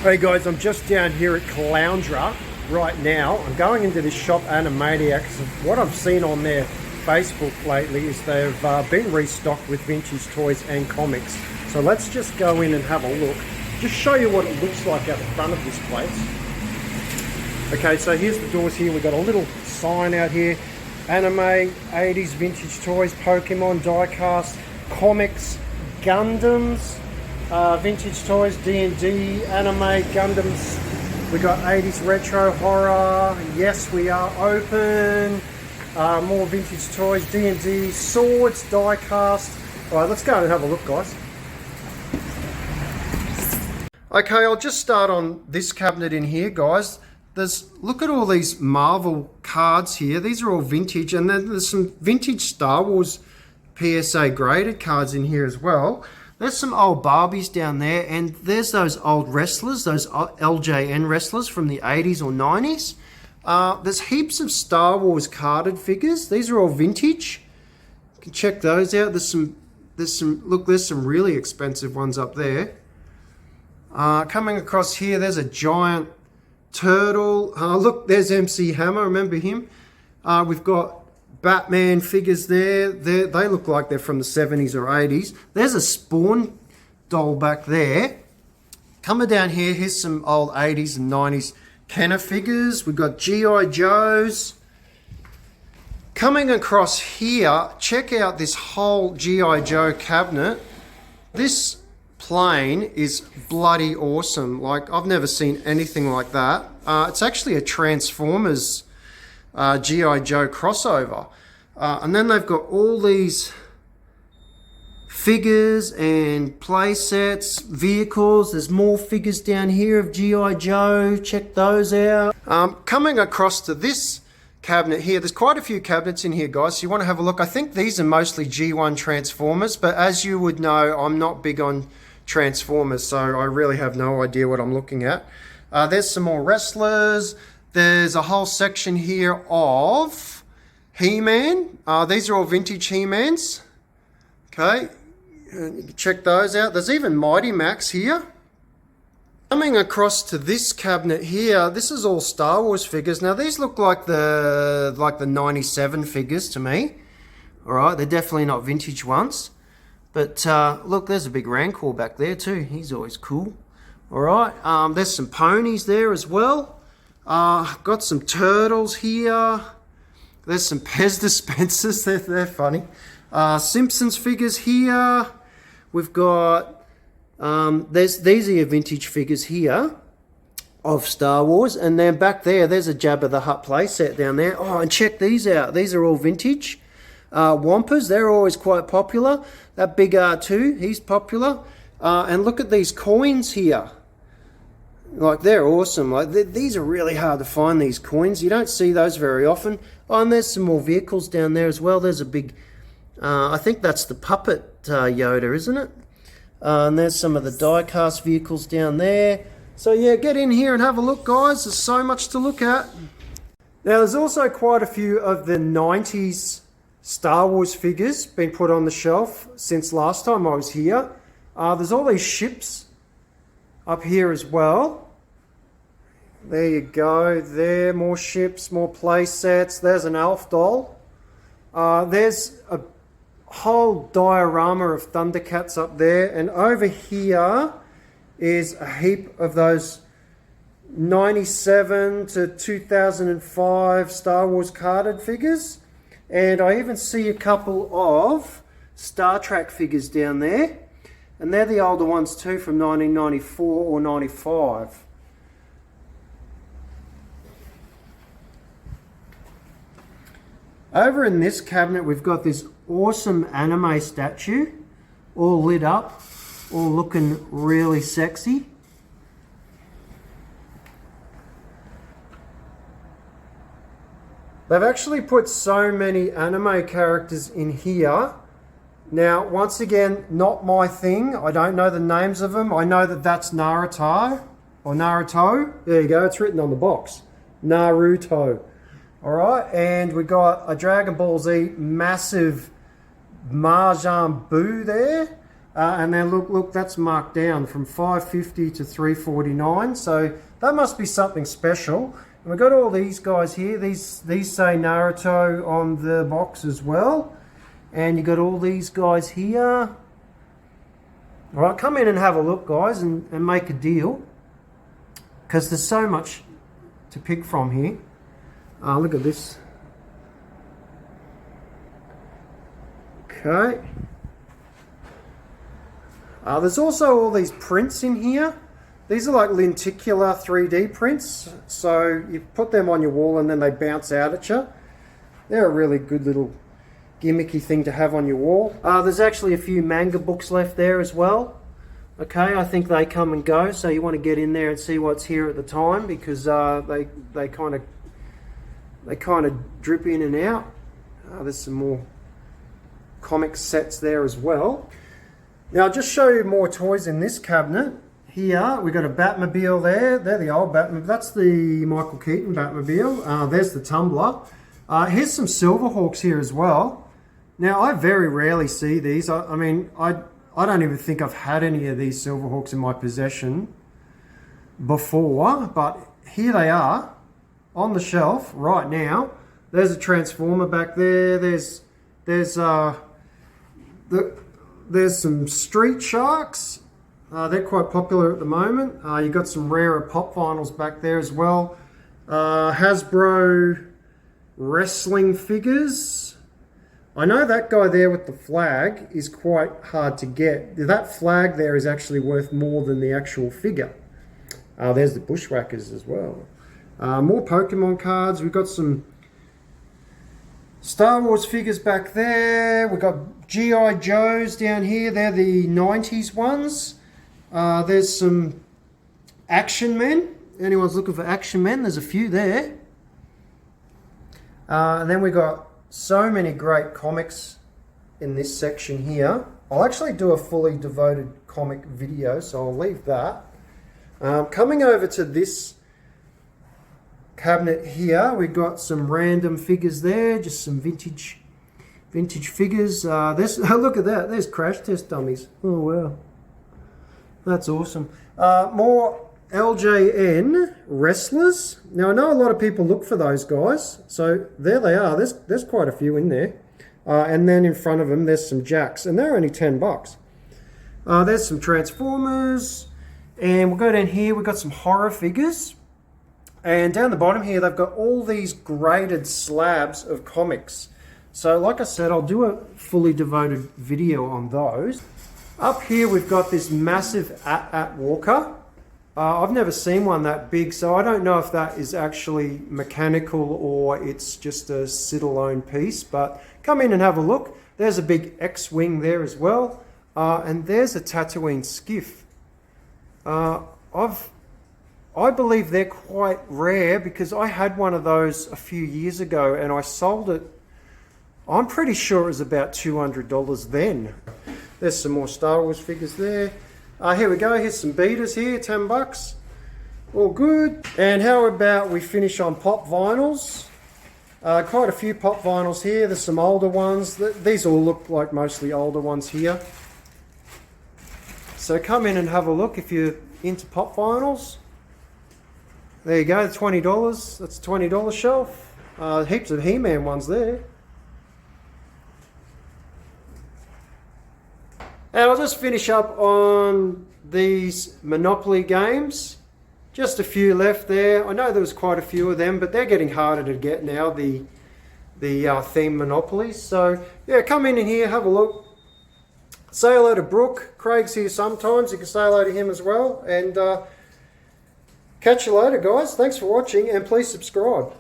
Hey guys, I'm just down here at Caloundra right now. I'm going into this shop, Animaniacs. What I've seen on their Facebook lately is they've been restocked with vintage toys and comics. So let's just go in and have a look. Just show you what it looks like out the front of this place. Okay, so here's the doors here. We've got a little sign out here. Anime, 80s vintage toys, Pokemon, diecast, comics, Gundams, vintage toys, D&D, anime, Gundams. We got 80s retro horror. Yes, we are open. More vintage toys, D&D, swords, diecast. All right, let's go and have a look, guys. Okay, I'll just start on this cabinet in here, guys. Look at all these Marvel cards here. These are all vintage, and then there's some vintage Star Wars PSA graded cards in here as well. There's some old Barbies down there, and there's those old wrestlers, those LJN wrestlers from the 80s or 90s. There's heaps of Star Wars carded figures. These are all vintage. You can check those out. There's some really expensive ones up there. Coming across here, there's a giant turtle. Look, there's MC Hammer. Remember him? We've got Batman figures there. They look like they're from the 70s or 80s. There's a Spawn doll back there. Coming down here, here's some old 80s and 90s Kenner figures. We've got G.I. Joes. Coming across here, check out this whole G.I. Joe cabinet. This plane is bloody awesome. Like, I've never seen anything like that. It's actually a Transformers G.I. Joe crossover. And then they've got all these figures and play sets, vehicles. There's more figures down here of G.I. Joe. Check those out. Coming across to this cabinet here, there's quite a few cabinets in here, guys, so you want to have a look. I think these are mostly G1 Transformers, but as you would know, I'm not big on Transformers, so I really have no idea what I'm looking at. There's some more wrestlers. There's a whole section here of He-Man. These are all vintage He-Mans. Okay, you can check those out. There's even Mighty Max here. Coming across to this cabinet here, this is all Star Wars figures. Now these look like the 97 figures to me. All right, they're definitely not vintage ones. But look, there's a big Rancor back there too. He's always cool. All right, there's some ponies there as well. Got some turtles here. There's some Pez dispensers. They're funny. Simpsons figures here. We've got these are your vintage figures here of Star Wars, and then back there's a Jabba the Hutt playset down there. Oh, and check these out. These are all vintage. Wampus, they're always quite popular. That big R2, he's popular. And look at these coins here. Like, they're awesome. Like, these are really hard to find, these coins. You don't see those very often. Oh, and there's some more vehicles down there as well. There's a big, I think that's the puppet Yoda, isn't it? And there's some of the die-cast vehicles down there. So yeah, get in here and have a look, guys. There's so much to look at. Now, there's also quite a few of the 90s Star Wars figures been put on the shelf since last time I was here. There's all these ships up here as well. There you go. There, more ships, more play sets. There's an Alf doll. There's a whole diorama of Thundercats up there. And over here is a heap of those 97 to 2005 Star Wars carded figures. And I even see a couple of Star Trek figures down there. And they're the older ones too, from 1994 or 95. Over in this cabinet, we've got this awesome anime statue, all lit up, all looking really sexy. They've actually put so many anime characters in here. Now, once again, not my thing. I don't know the names of them. I know that that's Naruto, or Naruto. There you go, it's written on the box. Naruto. All right, and we got a Dragon Ball Z massive Majin Buu there. And then look, that's marked down from $5.50 to $3.49. So that must be something special. And we've got all these guys here. These say Naruto on the box as well. And you got all these guys here. All right, come in and have a look, guys, and make a deal. Because there's so much to pick from here. Look at this. Okay. There's also all these prints in here. These are like lenticular 3D prints. So you put them on your wall and then they bounce out at you. They're a really good little gimmicky thing to have on your wall. There's actually a few manga books left there as well. Okay, I think they come and go, so you want to get in there and see what's here at the time, because they kind of drip in and out. There's some more comic sets there as well. Now I'll just show you more toys in this cabinet. Here we've got a Batmobile there. They're the old Batmobile. That's the Michael Keaton Batmobile. There's the tumbler. Here's some Silverhawks here as well. Now I very rarely see these. I mean, I don't even think I've had any of these Silverhawks in my possession before, but here they are on the shelf right now. There's a Transformer back there. There's some Street Sharks. They're quite popular at the moment. You've got some rarer pop vinyls back there as well. Hasbro wrestling figures. I know that guy there with the flag is quite hard to get. That flag there is actually worth more than the actual figure. There's the Bushwhackers as well. More Pokemon cards. We've got some Star Wars figures back there. We've got G.I. Joes down here. They're the 90s ones. There's some Action Men. Anyone's looking for Action Men, there's a few there. And then we've got so many great comics in this section here. I'll actually do a fully devoted comic video, so I'll leave that. Coming over to this cabinet here, we've got some random figures there, just some vintage figures. There's look at that, there's Crash Test dummies. Oh wow, that's awesome. More LJN wrestlers. Now I know a lot of people look for those guys, so there they are. There's quite a few in there. And then in front of them there's some Jacks, and they're only $10. There's some Transformers, and we'll go down here. We've got some horror figures, and down the bottom here they've got all these graded slabs of comics. So like I said, I'll do a fully devoted video on those. Up here we've got this massive At Walker. I've never seen one that big, so I don't know if that is actually mechanical or it's just a sit-alone piece, but come in and have a look. There's a big X-Wing there as well, and there's a Tatooine skiff. I believe they're quite rare because I had one of those a few years ago and I sold it. I'm pretty sure it was about $200 then. There's some more Star Wars figures there. Here we go, here's some beaters here, $10. All good. And how about we finish on pop vinyls? Quite a few pop vinyls here. There's some older ones. These all look like mostly older ones here. So come in and have a look if you're into pop vinyls. There you go, $20. That's a $20 shelf. Heaps of He-Man ones there. And I'll just finish up on these Monopoly games. Just a few left there. I know there was quite a few of them, but they're getting harder to get now, the theme Monopolies. So yeah, come in here, have a look. Say hello to Brooke. Craig's here sometimes. You can say hello to him as well. And catch you later, guys. Thanks for watching, and please subscribe.